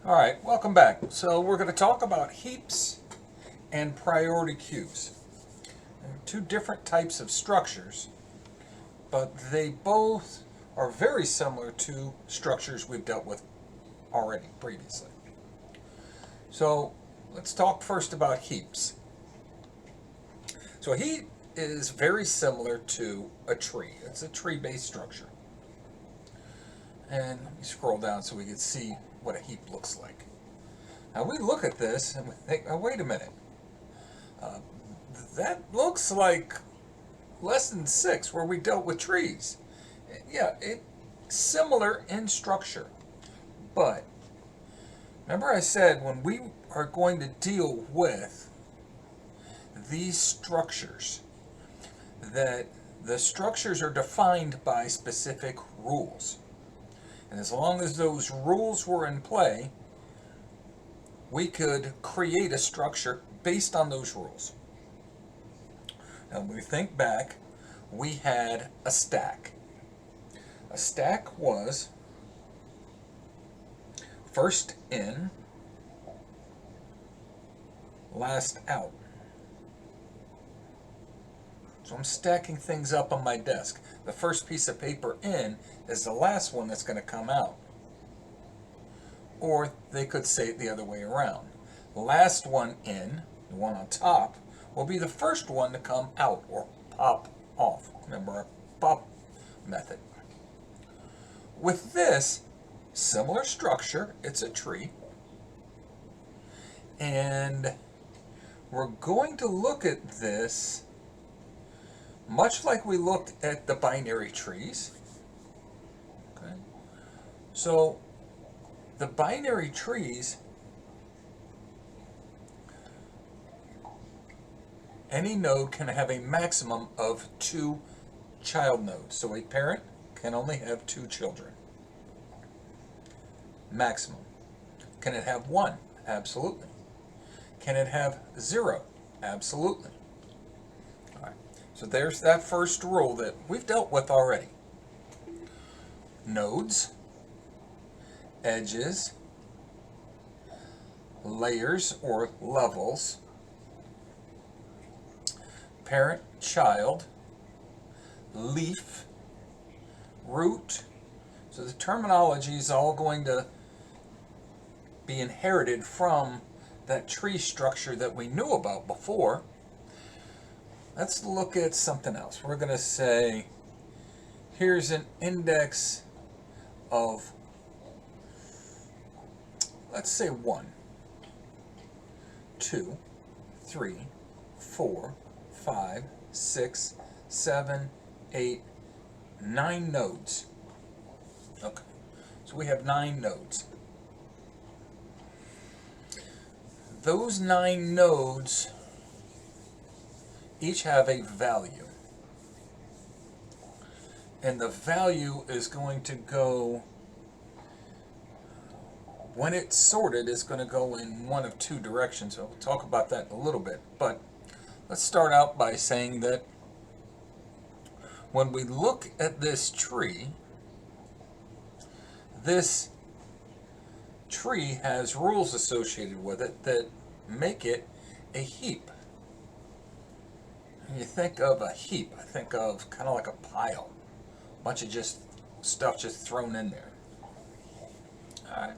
All right, welcome back. So we're going to talk about heaps and priority queues. They're two different types of structures, but they both are very similar to structures we've dealt with already previously. So let's talk first about heaps. So a heap is very similar to a tree. It's a tree-based structure. And let me scroll down so we can see what a heap looks like. Now we look at this and we think, oh, wait a minute. Uh, that looks like lesson 6 where we dealt with trees. Yeah, it's similar in structure. But remember I said when we are going to deal with these structures, that the structures are defined by specific rules. And as long as those rules were in play, we could create a structure based on those rules. Now, when we think back, we had a stack. A stack was first in, last out. So I'm stacking things up on my desk. The first piece of paper in is the last one that's going to come out. Or they could say it the other way around. The last one in, the one on top, will be the first one to come out or pop off. Remember our pop method. With this, similar structure, it's a tree. And we're going to look at this much like we looked at the binary trees. Okay. So the binary trees, any node can have a maximum of 2 child nodes. So a parent can only have 2 children. Maximum. Can it have 1? Absolutely. Can it have 0? Absolutely. All right. So there's that first rule that we've dealt with already. Nodes, edges, layers or levels, parent, child, leaf, root. So the terminology is all going to be inherited from that tree structure that we knew about before. Let's look at something else. We're going to say, here's an index of, let's say 1, 2, 3, 4, 5, 6, 7, 8, 9 nodes. Okay, so we have 9 nodes. Those 9 nodes each have a value. And the value is going to go, when it's sorted, it's going to go in one of 2 directions. So we'll talk about that in a little bit. But let's start out by saying that when we look at this tree has rules associated with it that make it a heap. When you think of a heap, I think of kind of like a pile. A bunch of just stuff just thrown in there. Alright.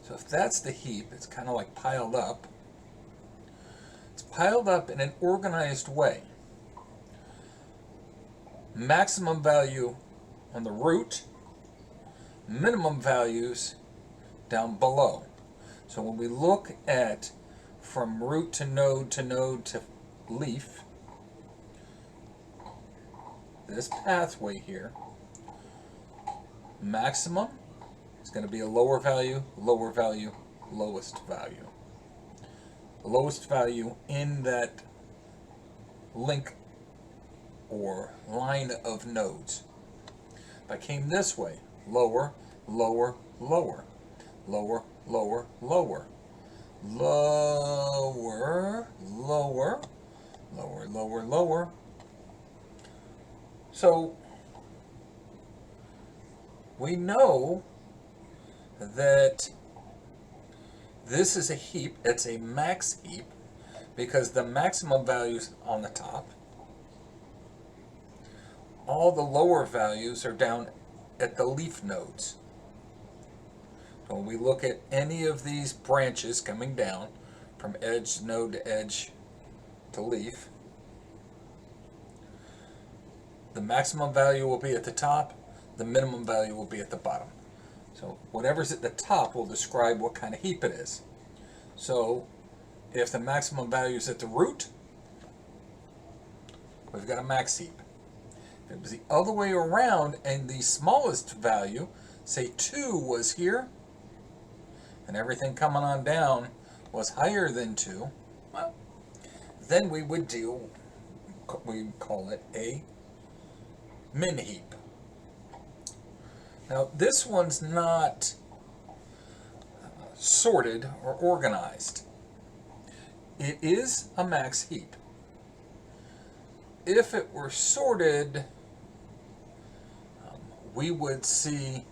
So if that's the heap, it's kind of like piled up. It's piled up in an organized way. Maximum value on the root, minimum values down below. So when we look at from root to node to leaf, this pathway here, maximum is going to be a lower value, lowest value. The lowest value in that link or line of nodes. If I came this way, lower, lower, lower, lower, lower, lower, lower, lower, lower, lower, lower. So we know that This is a heap. It's a max heap because the maximum value's on the top. All the lower values are down at the leaf nodes. So when we look at any of these branches coming down from edge node to edge to leaf, the maximum value will be at the top, the minimum value will be at the bottom. So whatever's at the top will describe what kind of heap it is. So if the maximum value is at the root, we've got a max heap. If it was the other way around and the smallest value, say 2 was here, and everything coming on down was higher than 2, well, then we would deal, we call it a min heap. Now this one's not sorted or organized. It is a max heap. If it were sorted, we would see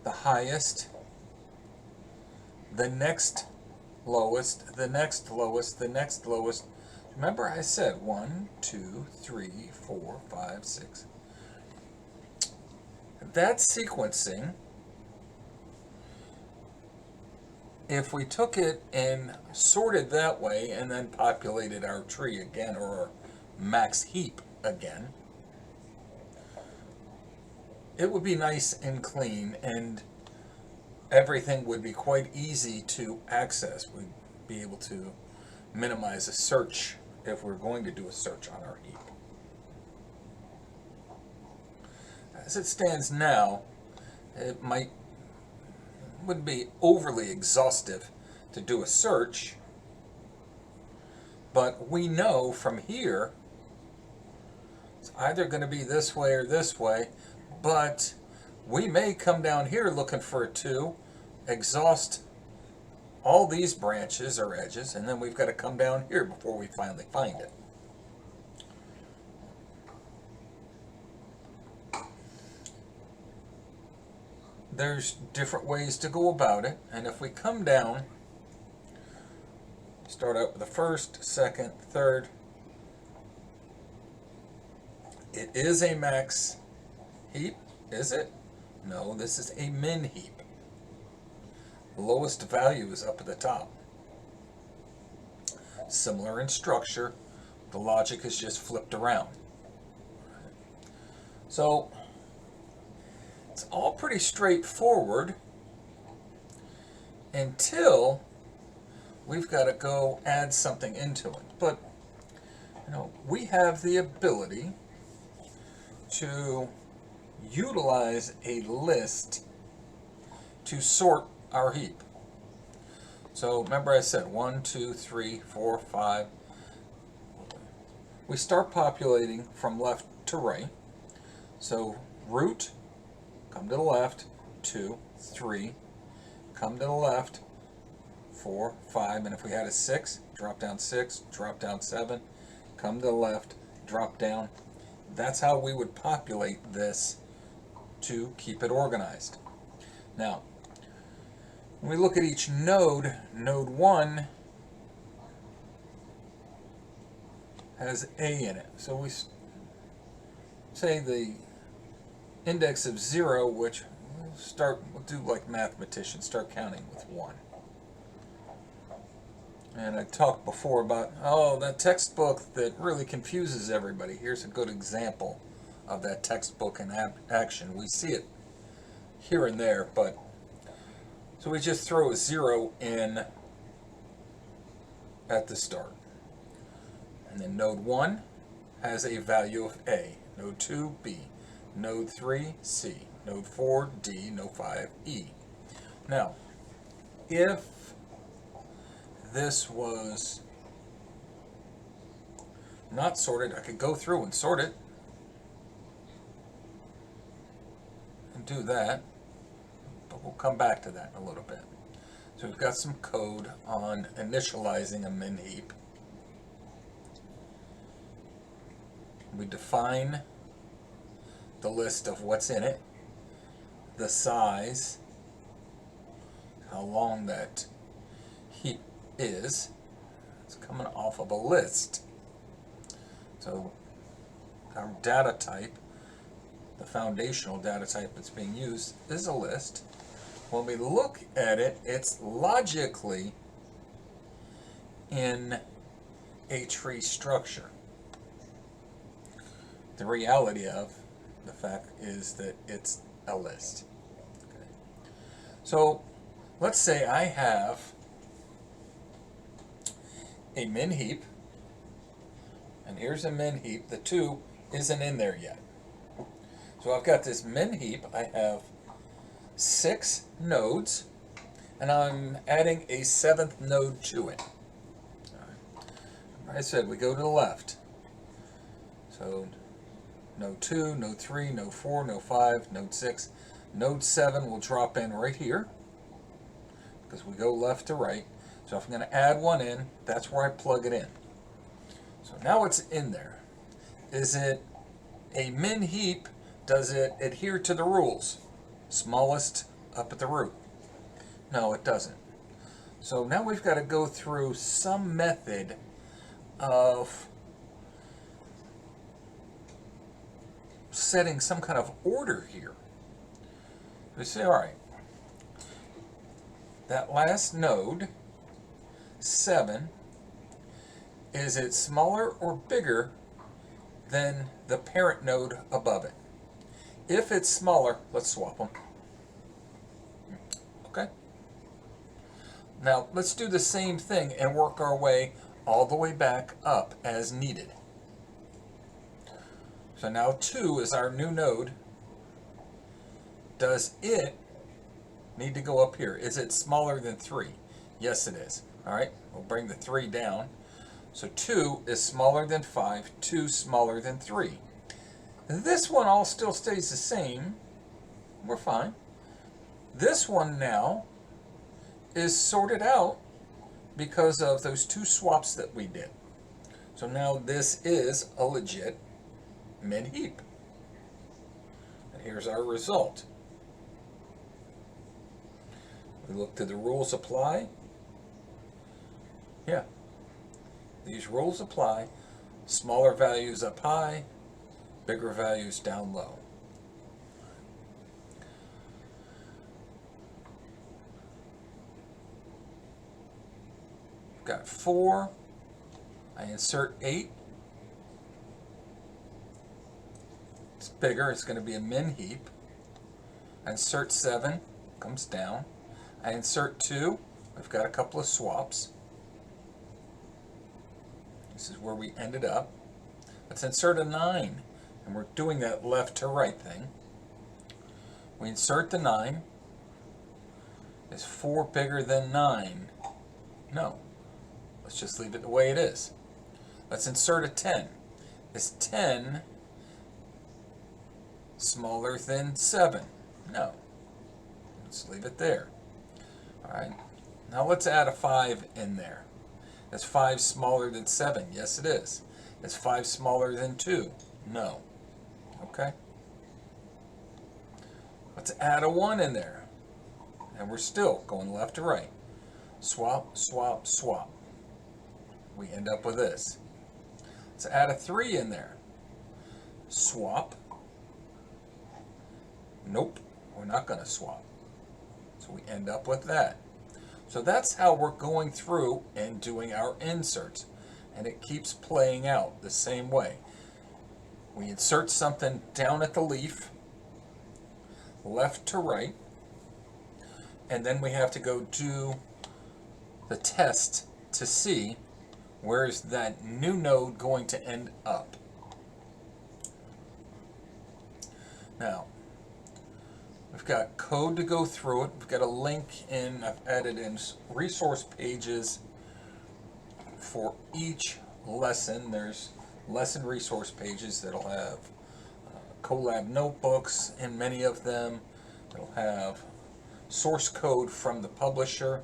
the highest, the next lowest, the next lowest, the next lowest. Remember I said 1, 2, 3, 4, 5, 6. That sequencing, if we took it and sorted that way and then populated our tree again, or our max heap again, it would be nice and clean and everything would be quite easy to access. We'd be able to minimize a search if we're going to do a search on our heap. As it stands now, it wouldn't be overly exhaustive to do a search, but we know from here it's either going to be this way or this way, but we may come down here looking for a 2, exhaust all these branches or edges, and then we've got to come down here before we finally find it. There's different ways to go about it, and if we come down, start out with the first, second, third, it is a max heap, is it? No, this is a min heap. The lowest value is up at the top. Similar in structure, the logic is just flipped around. So it's all pretty straightforward until we've got to go add something into it. But we have the ability to utilize a list to sort our heap. So remember I said 1, 2, 3, 4, 5. We start populating from left to right. So root, come to the left, 2, 3, come to the left, 4, 5, and if we had a 6, drop down 6, drop down 7, come to the left, drop down. That's how we would populate this to keep it organized. Now, when we look at each node, node 1 has A in it. So we say the index of 0, which we'll do like mathematicians, start counting with 1. And I talked before about, that textbook that really confuses everybody. Here's a good example of that textbook in action. We see it here and there, but so we just throw a 0 in at the start. And then node 1 has a value of A, node 2, B, node 3, C, node 4, D, node 5, E. Now, if this was not sorted, I could go through and sort it and do that, but we'll come back to that in a little bit. So we've got some code on initializing a min heap. We define the list of what's in it, the size, how long that heap is. It's coming off of a list. So our data type, the foundational data type that's being used, is a list. When we look at it, it's logically in a tree structure. The reality of the fact is that it's a list. Okay. So let's say I have a min heap, and here's a min heap. The 2 isn't in there yet. So I've got this min heap. I have 6 nodes, and I'm adding a 7th node to it. I said we go to the left. So node 2, node 3, node 4, node 5, node 6. Node 7 will drop in right here because we go left to right. So if I'm going to add one in, that's where I plug it in. So now it's in there. Is it a min heap? Does it adhere to the rules? Smallest up at the root? No, it doesn't. So now we've got to go through some method of setting some kind of order here. We say, all right, that last node, 7, is it smaller or bigger than the parent node above it? If it's smaller, let's swap them. Okay? Now, let's do the same thing and work our way all the way back up as needed. So now 2 is our new node. Does it need to go up here? Is it smaller than 3? Yes, it is. All right, we'll bring the 3 down. So 2 is smaller than 5, 2 smaller than 3. This one all still stays the same. We're fine. This one now is sorted out because of those 2 swaps that we did. So now this is a legit min heap. And here's our result. We look to the rules apply. Yeah. These rules apply. Smaller values up high, bigger values down low. We've got 4. I insert 8. It's bigger. It's going to be a min heap. I insert 7. Comes down. I insert 2. I've got a couple of swaps. This is where we ended up. Let's insert a 9. And we're doing that left to right thing. We insert the 9. Is 4 bigger than 9? No. Let's just leave it the way it is. Let's insert a 10. Is 10 smaller than 7? No. Let's leave it there. Alright. Now let's add a 5 in there. Is 5 smaller than 7? Yes, it is. Is 5 smaller than 2? No. Okay. Let's add a 1 in there. And we're still going left to right. Swap, swap, swap. We end up with this. Let's add a 3 in there. Swap. Nope, we're not going to swap. So we end up with that. So that's how we're going through and doing our inserts. And it keeps playing out the same way. We insert something down at the leaf, left to right, and then we have to go do the test to see where is that new node going to end up. Now, we've got code to go through it. We've got a link in, I've added in resource pages for each lesson. There's lesson resource pages that'll have Colab notebooks in many of them. It'll have source code from the publisher,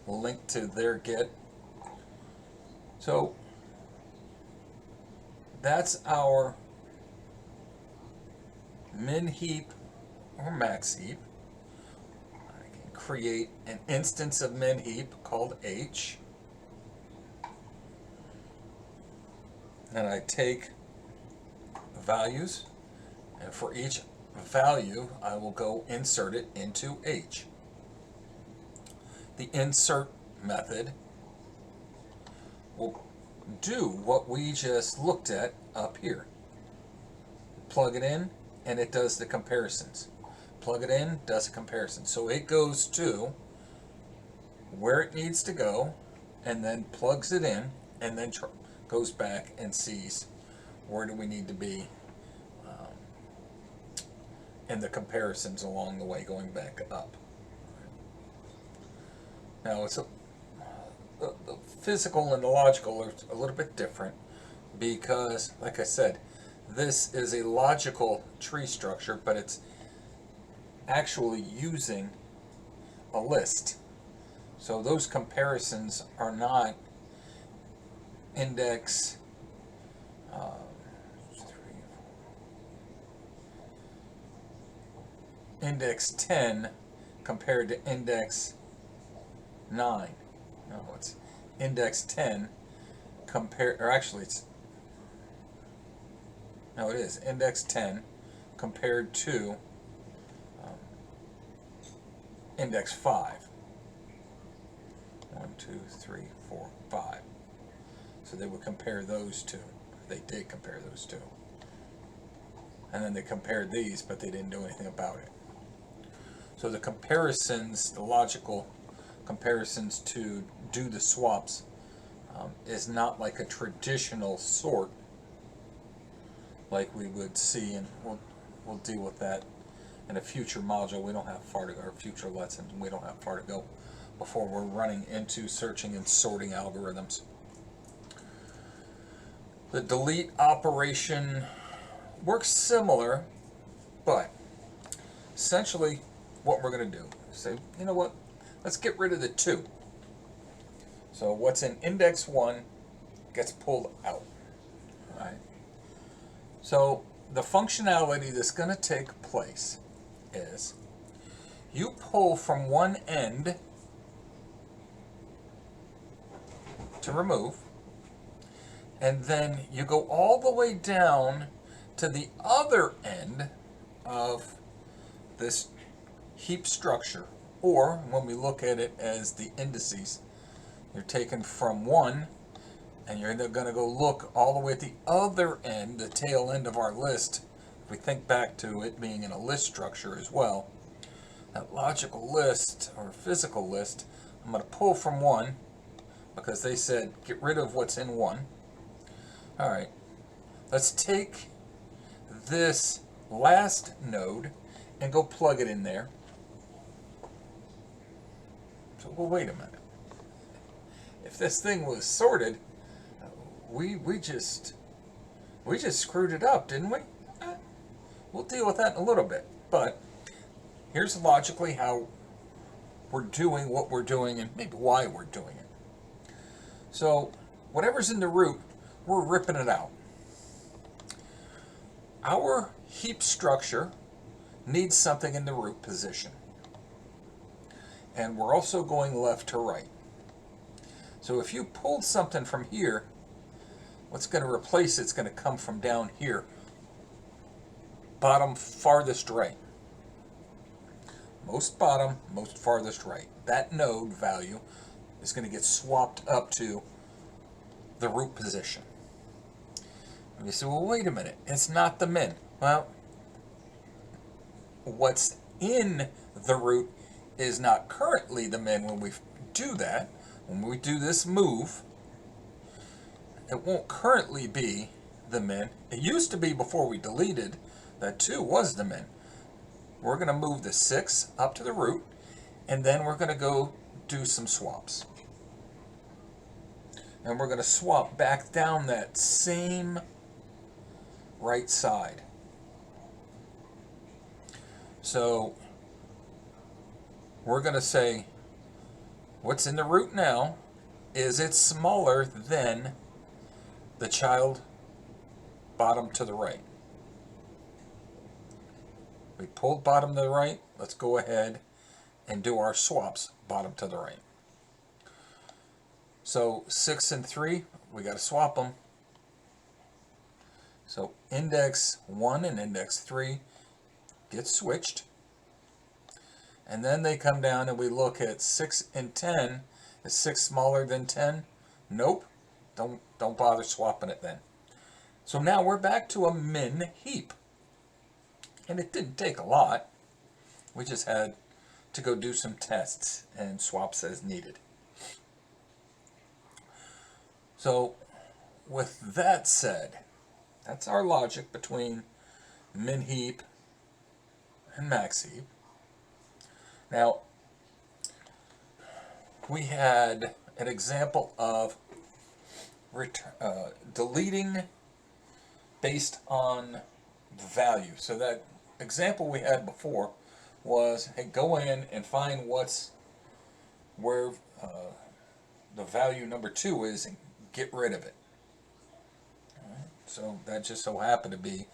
a link to their Git. So that's our min heap or max heap. I can create an instance of min heap called H. And I take values, and for each value I will go insert it into H. The insert method will do what we just looked at up here. Plug it in and it does the comparisons. Plug it in, does a comparison. So it goes to where it needs to go and then plugs it in and then goes back and sees where do we need to be in the comparisons along the way going back up. Now it's the physical and the logical are a little bit different because, like I said, this is a logical tree structure, but it's actually using a list. So those comparisons are not index index 10 compared to index 9. No, it's index 10 compared, or actually it's, no, it is index 10 compared to index 5. 1, 2, 3, 4, 5. So they would compare those two. They did compare those two. And then they compared these, but they didn't do anything about it. So the comparisons, the logical comparisons to do the swaps is not like a traditional sort like we would see, and we'll deal with that in a future module. We don't have far to go, or future lessons, we don't have far to go before we're running into searching and sorting algorithms. The delete operation works similar, but essentially what we're going to do is say, you know what, let's get rid of the 2. So what's in index 1 gets pulled out. All right. So the functionality that's going to take place is you pull from one end to remove, and then you go all the way down to the other end of this heap structure, or when we look at it as the indices, you're taken from one and you're going to go look all the way at the other end, the tail end of our list. If we think back to it being in a list structure as well, that logical list or physical list, I'm going to pull from one because they said get rid of what's in one. All right, let's take this last node and go plug it in there. So, well, wait a minute. If this thing was sorted, we just screwed it up, didn't we? We'll deal with that in a little bit. But here's logically how we're doing what we're doing and maybe why we're doing it. So whatever's in the root, we're ripping it out. Our heap structure needs something in the root position. And we're also going left to right. So if you pulled something from here, what's going to replace it's going to come from down here, bottom farthest right. Most bottom, most farthest right. That node value is going to get swapped up to the root position. And you say, well, wait a minute, it's not the min. Well, what's in the root is not currently the min when we do that. When we do this move, it won't currently be the min. It used to be before we deleted that 2 was the min. We're going to move the 6 up to the root, and then we're going to go do some swaps. And we're going to swap back down that same right side. So we're going to say what's in the root now is it's smaller than the child bottom to the right. We pulled bottom to the right. Let's go ahead and do our swaps bottom to the right. So 6 and 3, we got to swap them. So index 1 and index 3 get switched. And then they come down and we look at 6 and 10. Is 6 smaller than 10? Nope. Don't bother swapping it then. So now we're back to a min heap. And it didn't take a lot. We just had to go do some tests and swaps as needed. So with that said, that's our logic between min heap and max heap. Now, we had an example of deleting based on value. So that example we had before was, hey, go in and find where the value number 2 is and get rid of it. Right. So that just so happened to be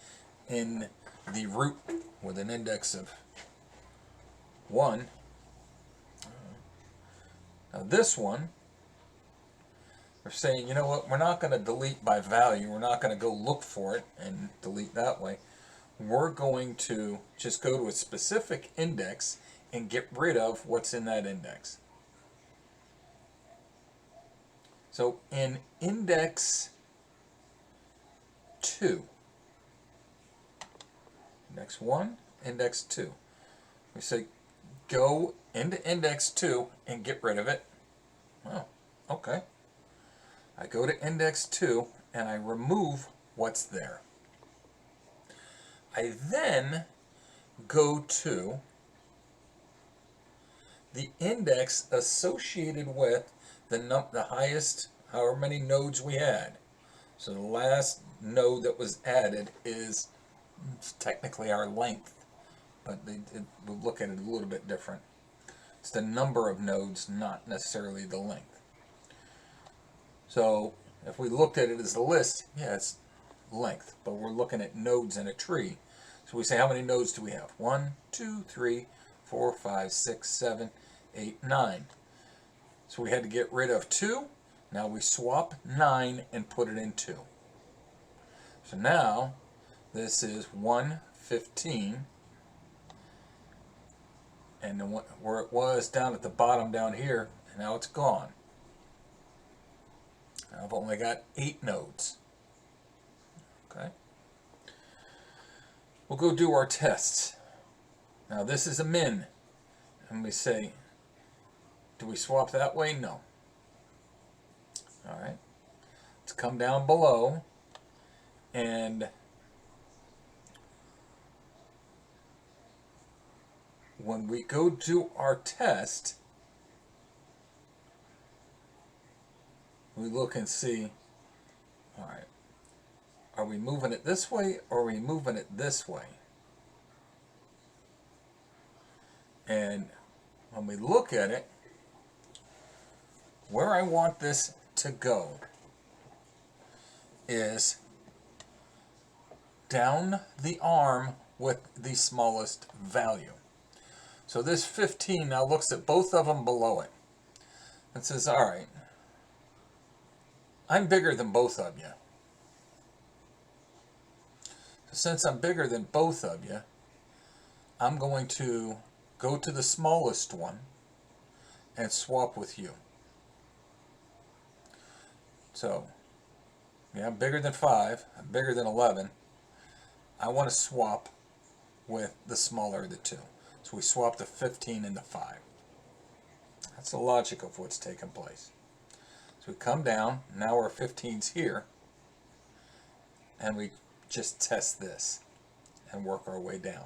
in the root with an index of 1. Now this one, we're saying, you know what, we're not going to delete by value. We're not going to go look for it and delete that way. We're going to just go to a specific index and get rid of what's in that index. So in index 2, index 1, index 2, we say go into index 2 and get rid of it. Oh, okay. I go to index 2 and I remove what's there. I then go to the index associated with the highest, however many nodes we had. So the last node that was added is technically our length, but we'll look at it a little bit different. It's the number of nodes, not necessarily the length. So if we looked at it as a list, yeah, it's length, but we're looking at nodes in a tree. So we say, how many nodes do we have? 1, 2, 3, 4, 5, 6, 7, 8, 9. So we had to get rid of 2. Now we swap 9 and put it in 2. So now this is 115. And then where it was down at the bottom down here, and now it's gone. Now I've only got 8 nodes. Okay. We'll go do our tests. Now this is a min. And we say, do we swap that way? No. Alright. Let's come down below and when we go do our test, we look and see, alright, are we moving it this way or are we moving it this way? And when we look at it, where I want this to go is down the arm with the smallest value. So this 15 now looks at both of them below it and says, all right, I'm bigger than both of you. So since I'm bigger than both of you, I'm going to go to the smallest one and swap with you. So, yeah, I'm bigger than 5, I'm bigger than 11. I want to swap with the smaller of the 2. So we swap the 15 and the 5. That's the logic of what's taking place. So we come down, now our 15's here, and we just test this and work our way down.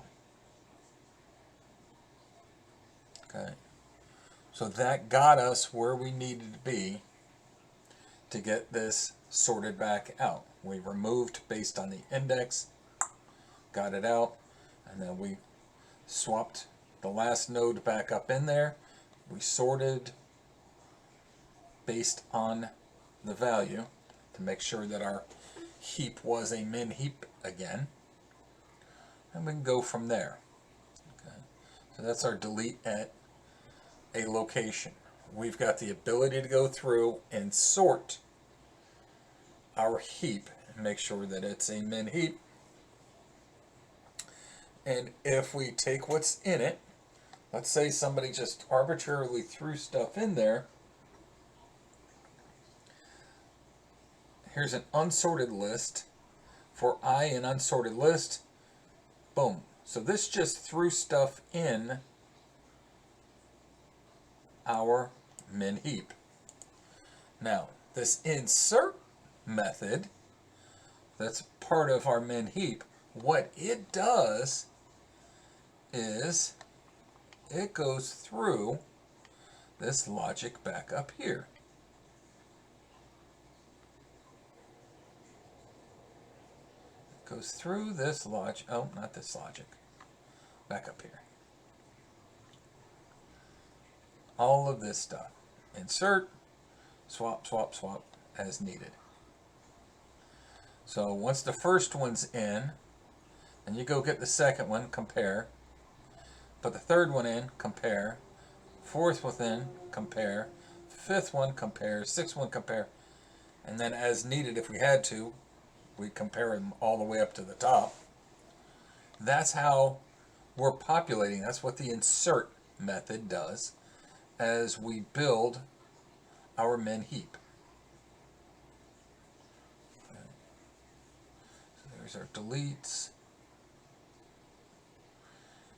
Okay. So that got us where we needed to be to get this sorted back out. We removed based on the index, got it out, and then we swapped the last node back up in there. We sorted based on the value to make sure that our heap was a min heap again, and we can go from there. Okay. So that's our delete at a location. We've got the ability to go through and sort our heap and make sure that it's a min heap. And if we take what's in it, let's say somebody just arbitrarily threw stuff in there. Here's an unsorted list. For I, an unsorted list, boom. So this just threw stuff in our min heap. Now, this insert method, that's part of our min heap, what it does is it goes through this logic back up here. It goes through this logic, oh, not this logic, back up here. All of this stuff. Insert, swap, swap, swap as needed. So once the first one's in, then you go get the second one, compare. Put the third one in, compare. Fourth one in, compare. Fifth one, compare. Sixth one, compare. And then as needed, if we had to, we'd compare them all the way up to the top. That's how we're populating. That's what the insert method does as we build our min heap. So there's our deletes.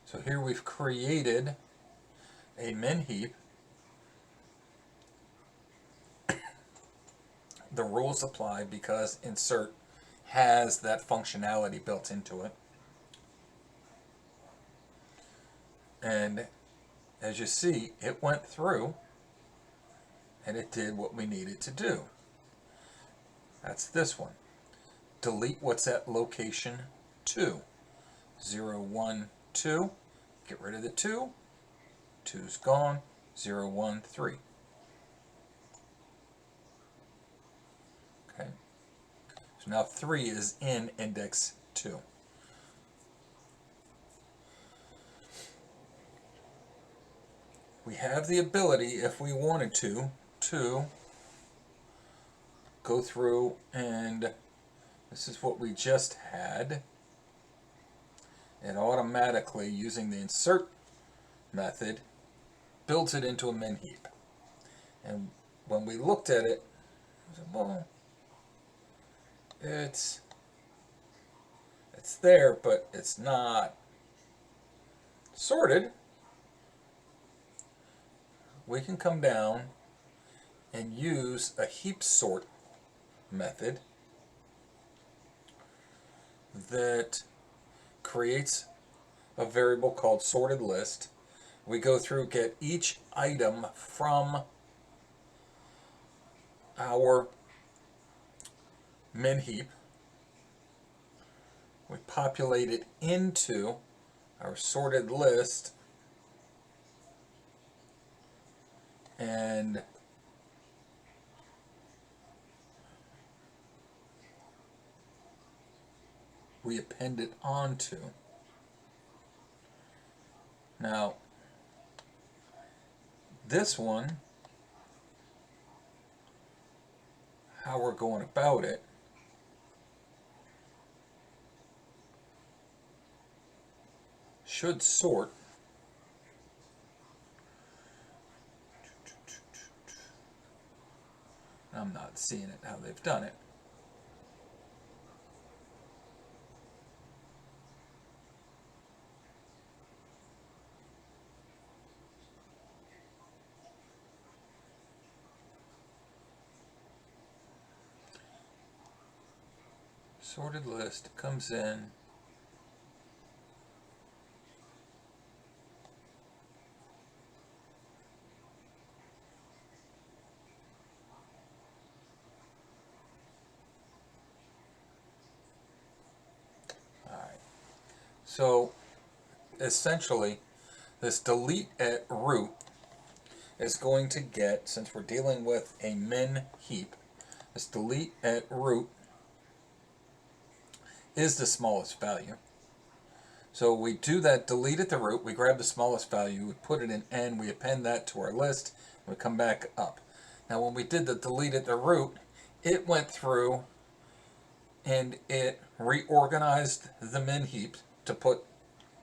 So here we've created a min heap. The rules apply because insert has that functionality built into it. And as you see, it went through and it did what we needed to do. That's this one. Delete what's at location 2. 0, 1, 2. Get rid of the 2. 2's gone. 0, 1, 3. Okay. So now 3 is in index 2. We have the ability, if we wanted to go through, and this is what we just had. It automatically, using the insert method, builds it into a min heap. And when we looked at it, well, it's there, but it's not sorted. We can come down and use a heap sort method that creates a variable called sorted list. We go through, get each item from our min heap. We populate it into our sorted list, and we append it onto. Now, this one, how we're going about it, should sort. I'm not seeing it how they've done it. Sorted list comes in. So essentially, this delete at root is going to get, since we're dealing with a min heap, this delete at root is the smallest value. So we do that delete at the root, we grab the smallest value, we put it in N, we append that to our list, and we come back up. Now when we did the delete at the root, it went through and it reorganized the min heap to put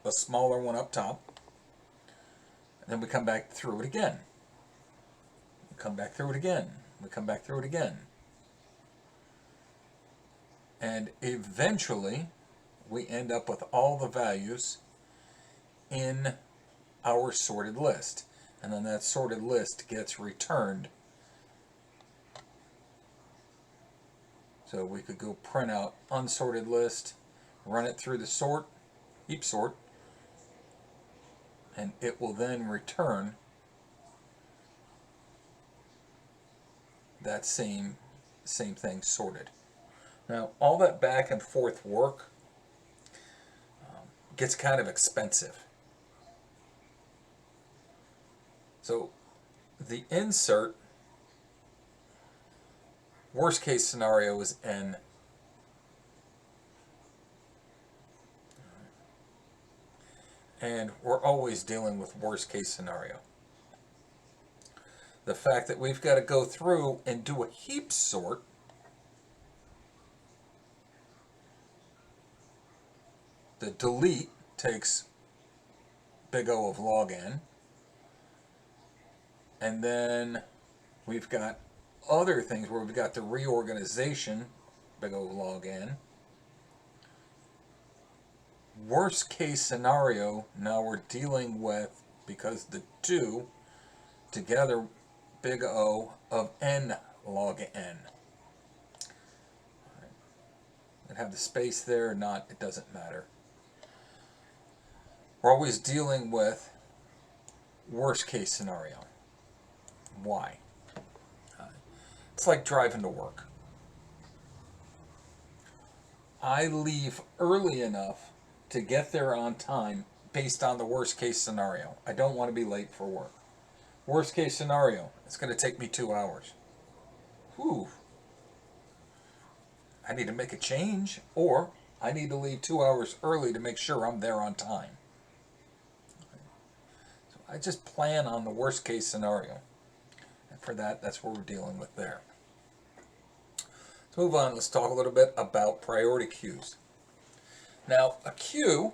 a smaller one up top. And then we come back through it again. We come back through it again. We come back through it again. And eventually, we end up with all the values in our sorted list. And then that sorted list gets returned. So we could go print out unsorted list, run it through the sort, heap sort, and it will then return that same thing sorted. Now, all that back and forth work gets kind of expensive. So the insert, worst case scenario is N. And we're always dealing with worst case scenario. The fact that we've got to go through and do a heap sort the delete takes big O of log n, and then we've got other things where we've got the reorganization, big O of log n. Worst case scenario, now we're dealing with, because the two together, big O of n log n. And have the space there or not, it doesn't matter. We're always dealing with worst case scenario. Why? It's like driving to work. I leave early enough to get there on time based on the worst case scenario. I don't want to be late for work. Worst case scenario, it's going to take me 2 hours. Whew. I need to make a change, or I need to leave 2 hours early to make sure I'm there on time. So I just plan on the worst case scenario. And for that, that's what we're dealing with there. Let's move on. Let's talk a little bit about priority queues. Now, a queue,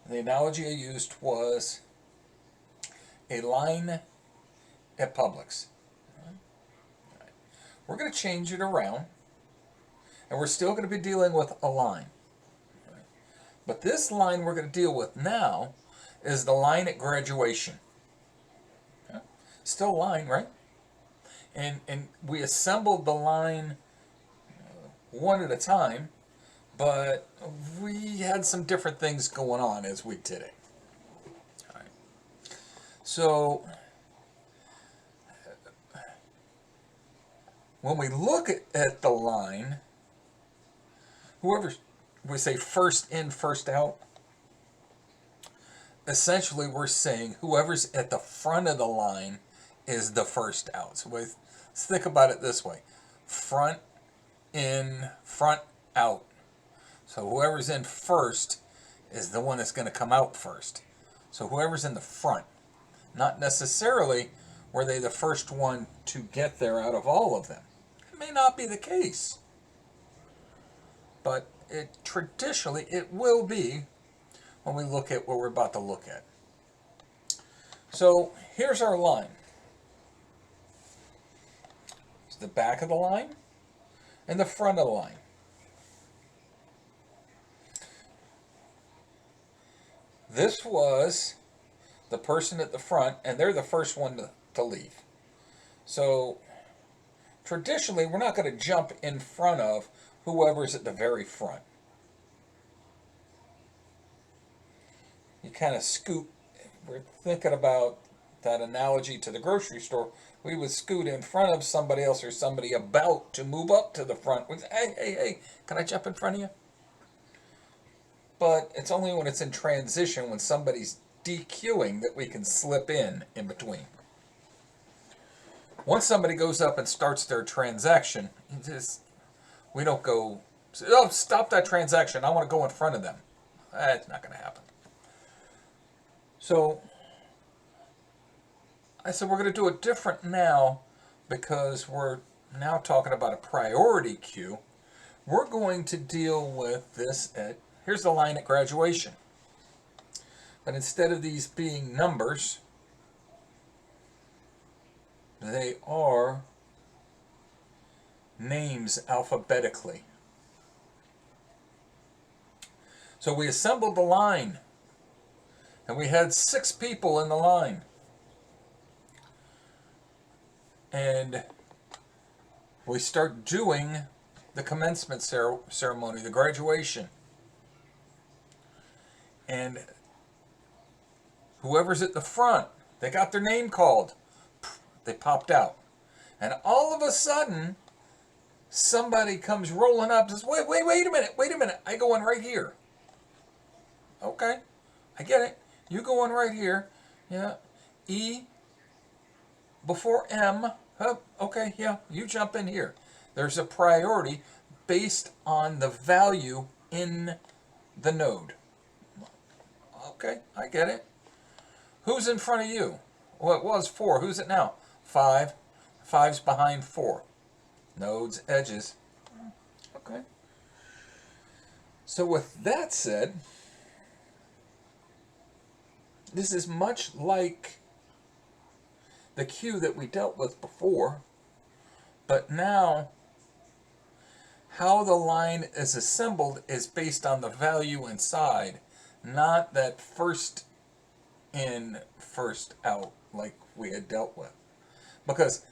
the analogy I used was a line at Publix. We're going to change it around, and we're still going to be dealing with a line. But this line we're going to deal with now is the line at graduation. Still a line, right? And we assembled the line one at a time, but we had some different things going on as we did it. All right. So when we look at the line, whoever we say first in, first out, essentially we're saying whoever's at the front of the line is the first out. So let's think about it this way. Front in, front out. So whoever's in first is the one that's going to come out first. So whoever's in the front. Not necessarily were they the first one to get there out of all of them. It may not be the case. But traditionally it will be when we look at what we're about to look at. So here's our line. It's the back of the line and the front of the line. This was the person at the front, and they're the first one to leave. So traditionally, we're not going to jump in front of whoever's at the very front. You kind of scoot. We're thinking about that analogy to the grocery store. We would scoot in front of somebody else or somebody about to move up to the front. We'd say, hey, can I jump in front of you? But it's only when it's in transition, when somebody's dequeuing, that we can slip in between. Once somebody goes up and starts their transaction, we don't go, oh, stop that transaction, I want to go in front of them. That's not going to happen. So I said we're going to do it different now because we're now talking about a priority queue. We're going to deal with this at, here's the line at graduation. But instead of these being numbers, they are names alphabetically. So we assembled the line, and we had 6 people in the line. And we start doing the commencement ceremony, the graduation. And whoever's at the front, they got their name called. They popped out. And all of a sudden, somebody comes rolling up and says, wait a minute. I go in right here. Okay, I get it. You go in right here. Yeah. E before M. Okay, yeah, you jump in here. There's a priority based on the value in the node. Okay, I get it. Who's in front of you? Well, it was 4. Who's it now? 5. 5's behind 4. Nodes, edges. Okay. So with that said, this is much like the queue that we dealt with before, but now how the line is assembled is based on the value inside, not that first in, first out like we had dealt with. Because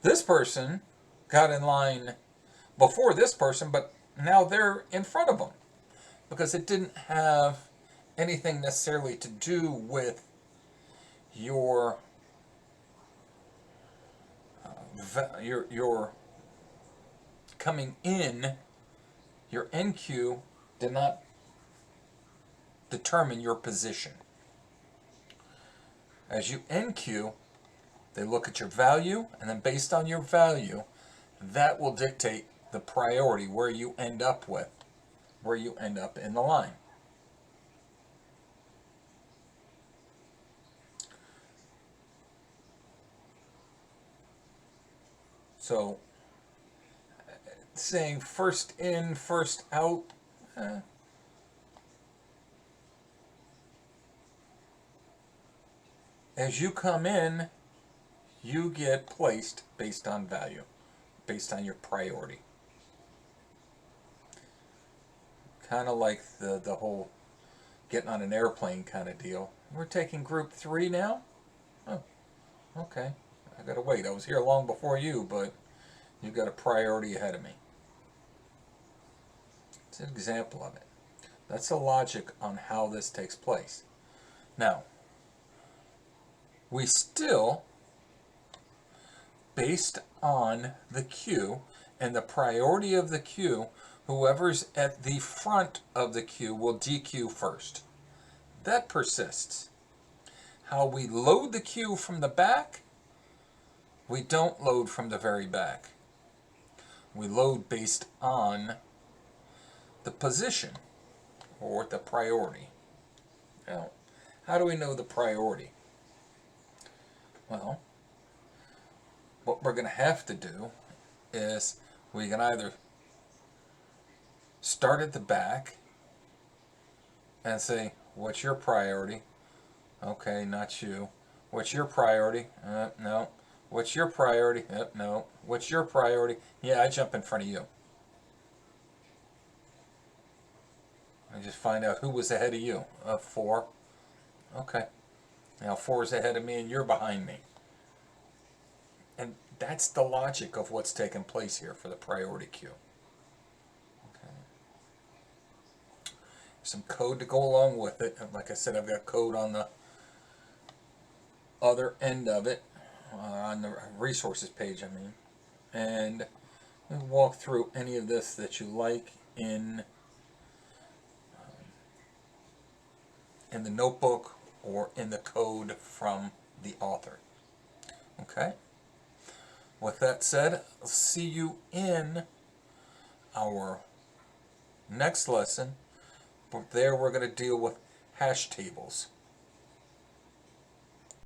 this person got in line before this person, but now they're in front of them. Because it didn't have anything necessarily to do with your coming in. Your NQ did not determine your position. As you NQ, they look at your value, and then based on your value, that will dictate the priority, where you end up in the line. So, saying first in, first out, as you come in, you get placed based on value, based on your priority. Kind of like the whole getting on an airplane kind of deal. We're taking group 3 now? Oh, okay. I gotta wait. I was here long before you, but you've got a priority ahead of me. It's an example of it. That's the logic on how this takes place. Now, we still, based on the queue and the priority of the queue, whoever's at the front of the queue will DQ first. That persists. How we load the queue from the back, we don't load from the very back. We load based on the position or the priority. Now, how do we know the priority? Well, what we're going to have to do is we can either start at the back and say, what's your priority? Okay, not you. What's your priority? No. What's your priority? No. What's your priority? Yeah, I jump in front of you. I just find out who was ahead of you. 4. Okay. Now 4 is ahead of me and you're behind me. And that's the logic of what's taking place here for the priority queue. Okay. Some code to go along with it. And like I said, I've got code on the other end of it, on the resources page, I mean. And we'll walk through any of this that you like in the notebook or in the code from the author. Okay? With that said, I'll see you in our next lesson. But there we're going to deal with hash tables.